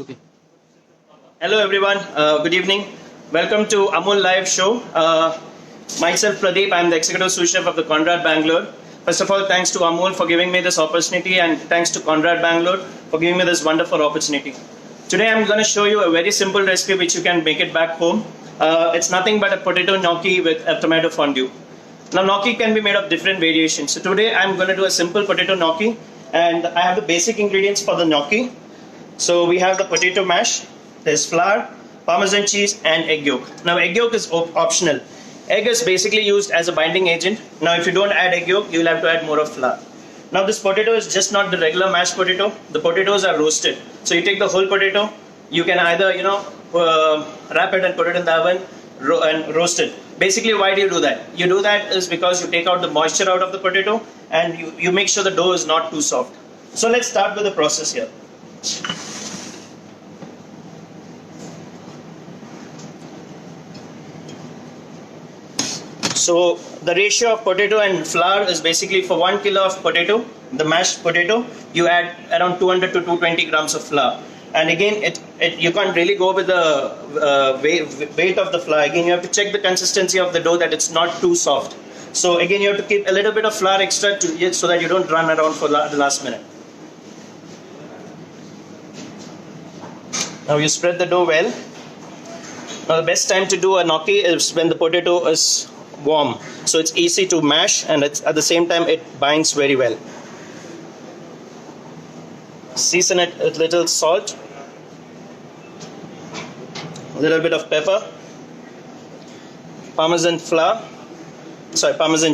Okay. Hello everyone. Good evening. Welcome to Amul live show. Myself Pradeep. I'm the executive sous chef of the Conrad Bangalore. First of all, thanks to Amul for giving me this opportunity, and thanks to Conrad Bangalore for giving me this wonderful opportunity. Today I'm going to show you a very simple recipe which you can make it back home. It's nothing but a potato gnocchi with a tomato fondue. Now gnocchi can be made of different variations. So today I'm going to do a simple potato gnocchi, and I have the basic ingredients for the gnocchi. So we have the potato mash, there's flour, parmesan cheese and egg yolk. Now egg yolk is optional. Egg is basically used as a binding agent. Now if you don't add egg yolk, you'll have to add more of flour. Now this potato is just not the regular mashed potato. The potatoes are roasted. So you take the whole potato, you can either wrap it and put it in the oven and roast it. Basically, why do you do that? You do that is because you take out the moisture out of the potato and you make sure the dough is not too soft. So let's start with the process here. So the ratio of potato and flour is basically for 1 kilo of potato, the mashed potato, you add around 200 to 220 grams of flour. And again, you can't really go with the weight of the flour. Again, you have to check the consistency of the dough that it's not too soft. So again, you have to keep a little bit of flour extra so that you don't run around for the last minute. Now you spread the dough well. Now the best time to do a gnocchi is when the potato is warm, so it's easy to mash and at the same time it binds very well. Season it with little salt, a little bit of pepper, parmesan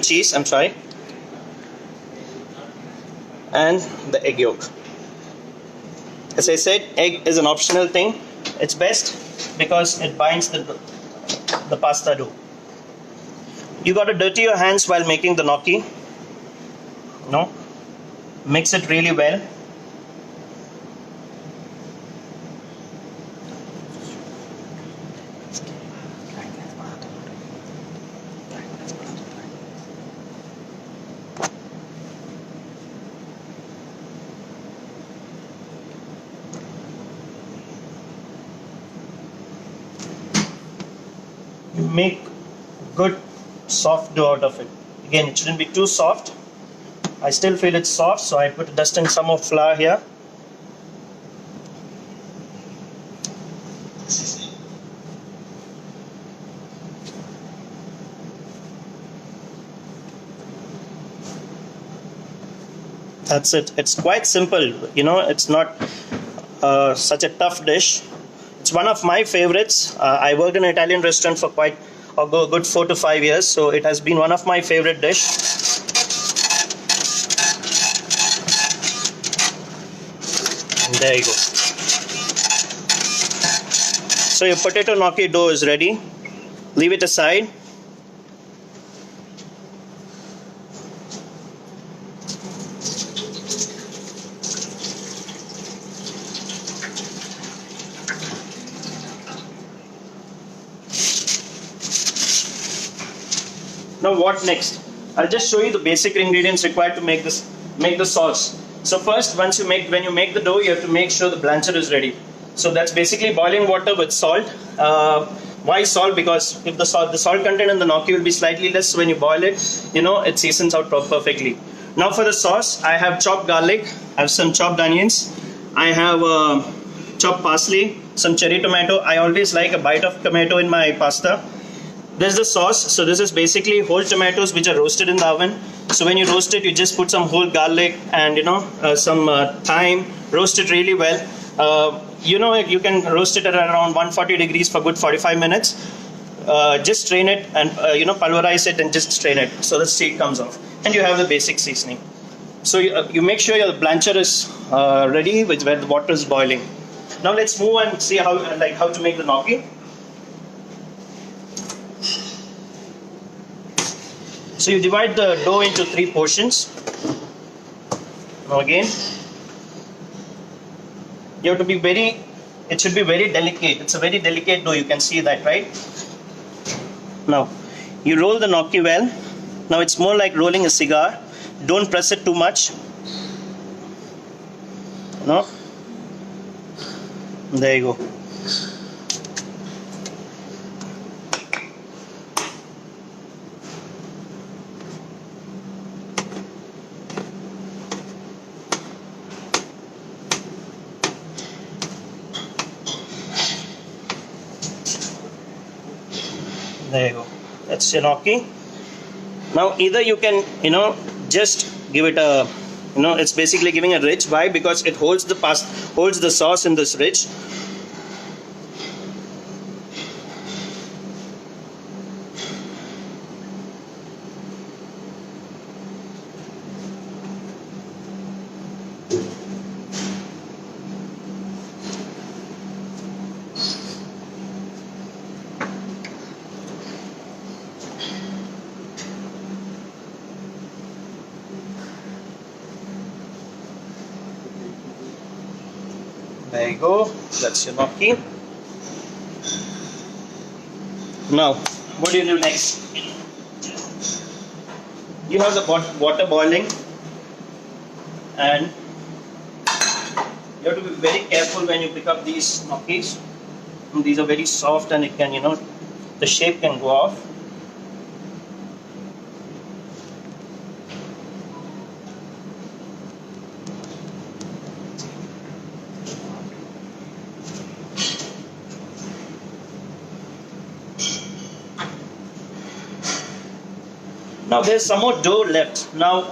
cheese, and the egg yolk. As I said, egg is an optional thing. It's best because it binds the pasta dough. You got to dirty your hands while making the gnocchi. Mix it really well. You make good soft dough out of it. Again, it shouldn't be too soft. I still feel it's soft, so I put dusting some of flour here. That's it. It's quite simple. It's not such a tough dish. It's one of my favorites. I worked in an Italian restaurant for a good 4 to 5 years, so it has been one of my favorite dish. And there you go. So your potato gnocchi dough is ready. Leave it aside. Now what next? I'll just show you the basic ingredients required to make the sauce. So first, when you make the dough, you have to make sure the blancher is ready. So that's basically boiling water with salt. Why salt? Because if the salt content in the gnocchi will be slightly less, so when you boil it, it seasons out perfectly. Now for the sauce, I have chopped garlic, I have some chopped onions, I have chopped parsley, some cherry tomato. I always like a bite of tomato in my pasta. This is the sauce. So this is basically whole tomatoes which are roasted in the oven. So when you roast it, you just put some whole garlic and some thyme. Roast it really well. You can roast it at around 140 degrees for good 45 minutes. Just strain it and pulverize it and just strain it so the seed comes off. And you have the basic seasoning. So you make sure your blancher is ready where the water is boiling. Now let's move and see how to make the gnocchi. So you divide the dough into 3 portions. Now again, you have to be it should be very delicate. It's a very delicate dough, you can see that, right? Now, you roll the gnocchi well. Now it's more like rolling a cigar. Don't press it too much. No. There you go. There you go. That's your gnocchi. Now either you can, just give it a, it's basically giving a rich vibe because it holds the sauce in this rich. There you go. That's your gnocchi. Now, what do you do next? You have the water boiling, and you have to be very careful when you pick up these gnocchis. These are very soft, and it can, the shape can go off. Now there's some more dough left. Now,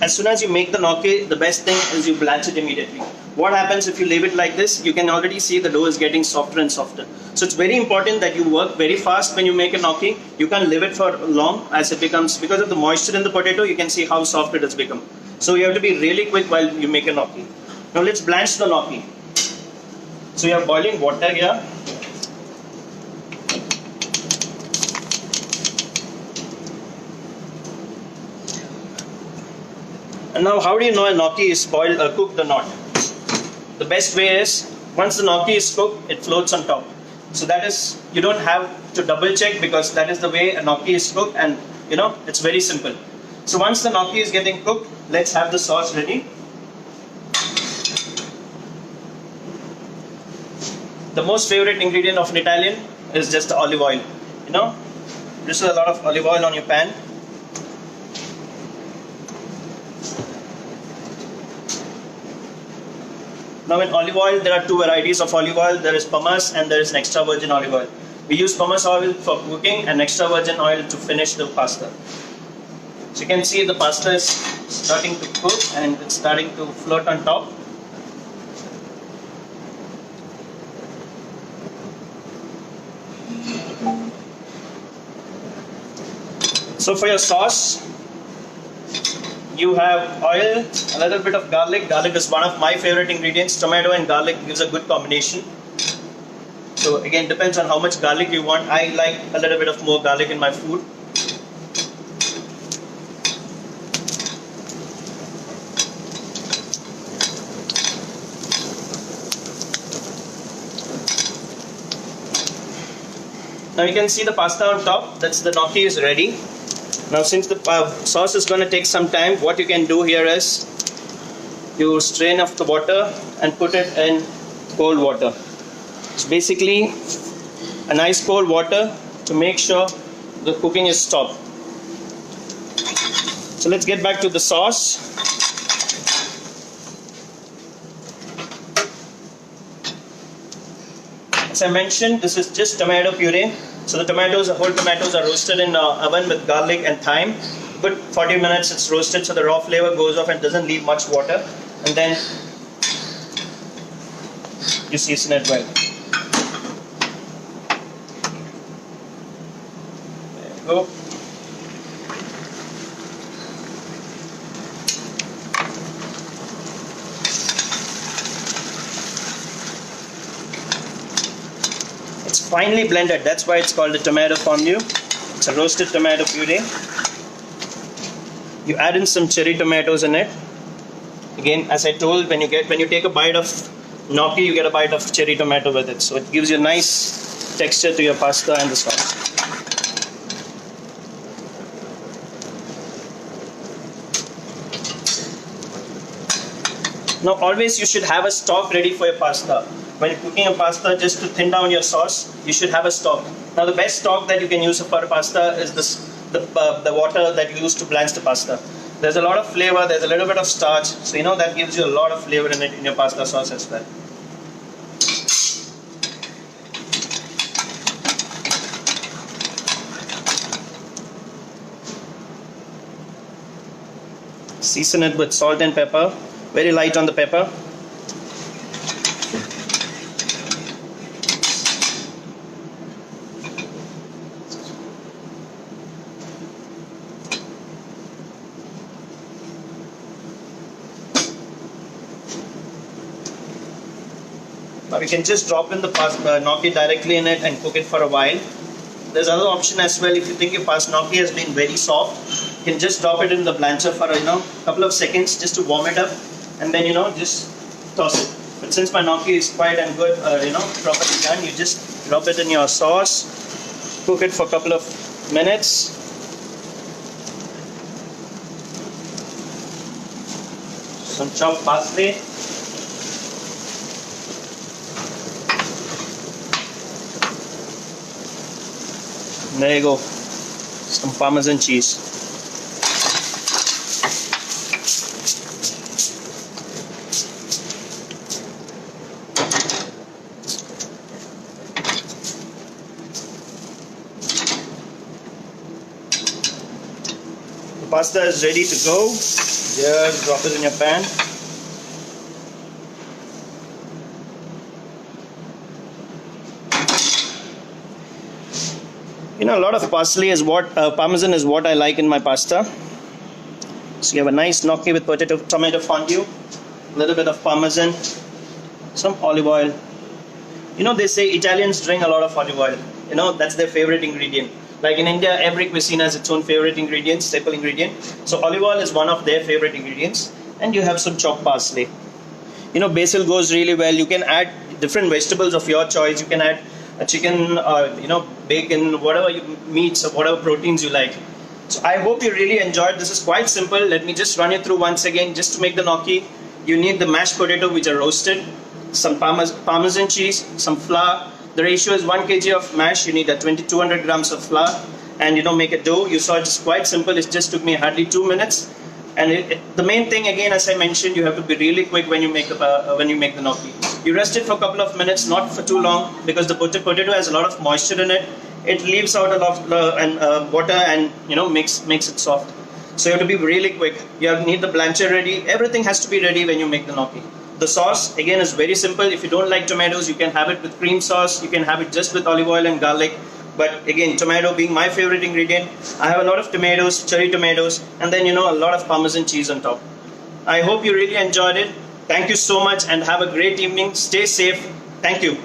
as soon as you make the gnocchi, the best thing is you blanch it immediately. What happens if you leave it like this? You can already see the dough is getting softer and softer. So it's very important that you work very fast when you make a gnocchi. You can't leave it for long as it becomes, because of the moisture in the potato, you can see how soft it has become. So you have to be really quick while you make a gnocchi. Now let's blanch the gnocchi. So you have boiling water here. And now, how do you know a gnocchi is boiled or cooked or not? The best way is, once the gnocchi is cooked, it floats on top. So that is, you don't have to double check because that is the way a gnocchi is cooked, and it's very simple. So once the gnocchi is getting cooked, let's have the sauce ready. The most favorite ingredient of an Italian is just the olive oil. This is a lot of olive oil on your pan. Now in olive oil, there are two varieties of olive oil. There is pumice and there is an extra virgin olive oil. We use pumice oil for cooking and extra virgin oil to finish the pasta. So you can see the pasta is starting to cook and it's starting to float on top. So for your sauce, you have oil, a little bit of garlic. Garlic is one of my favorite ingredients. Tomato and garlic gives a good combination. So again, depends on how much garlic you want. I like a little bit of more garlic in my food. Now you can see the pasta on top. That's the gnocchi is ready. Now since the sauce is going to take some time, what you can do here is you strain off the water and put it in cold water. It's basically a nice cold water to make sure the cooking is stopped. So let's get back to the sauce. As I mentioned, this is just tomato puree. So the whole tomatoes are roasted in the oven with garlic and thyme. Good 40 minutes it's roasted so the raw flavor goes off and doesn't leave much water. And then you season it well. There you go. It's finely blended, that's why it's called the tomato fondue. It's a roasted tomato puree. You add in some cherry tomatoes in it. Again, as I told, when you take a bite of gnocchi, you get a bite of cherry tomato with it. So it gives you a nice texture to your pasta and the sauce. Now always you should have a stock ready for your pasta. when you're cooking a pasta, just to thin down your sauce, you should have a stock. Now the best stock that you can use for a pasta is the water that you use to blanch the pasta. There's a lot of flavor, there's a little bit of starch, so that gives you a lot of flavor in it in your pasta sauce as well. Season it with salt and pepper, very light on the pepper. Now we can just drop in the gnocchi directly in it and cook it for a while. There's another option as well. If you think your gnocchi has been very soft, you can just drop it in the blancher for a couple of seconds just to warm it up, and then just toss it. But since my gnocchi is quite and good, properly done, you just drop it in your sauce, cook it for a couple of minutes. Some chopped parsley. There you go, some Parmesan cheese. The pasta is ready to go. Just drop it in your pan. A lot of parsley is Parmesan is what I like in my pasta. So you have a nice gnocchi with tomato fondue, a little bit of Parmesan, some olive oil. They say Italians drink a lot of olive oil. That's their favorite ingredient. Like in India, every cuisine has its own favorite ingredient, staple ingredient. So olive oil is one of their favorite ingredients. And you have some chopped parsley. Basil goes really well. You can add different vegetables of your choice. You can add a chicken, bacon, whatever meats or whatever proteins you like. So I hope you really enjoyed. This is quite simple. Let me just run you through once again. Just to make the gnocchi, you need the mashed potato which are roasted, some Parmesan cheese, some flour. The ratio is 1 kg of mash. You need 200 grams of flour, and make a dough. You saw it's quite simple. It just took me hardly 2 minutes. And the main thing, again, as I mentioned, you have to be really quick when you make the gnocchi. You rest it for a couple of minutes, not for too long, because the potato has a lot of moisture in it. It leaves out a lot of water and makes it soft. So you have to be really quick. You need the blancher ready. Everything has to be ready when you make the gnocchi. The sauce, again, is very simple. If you don't like tomatoes, you can have it with cream sauce. You can have it just with olive oil and garlic. But again, tomato being my favorite ingredient, I have a lot of tomatoes, cherry tomatoes, and then a lot of Parmesan cheese on top. I hope you really enjoyed it. Thank you so much and have a great evening. Stay safe. Thank you.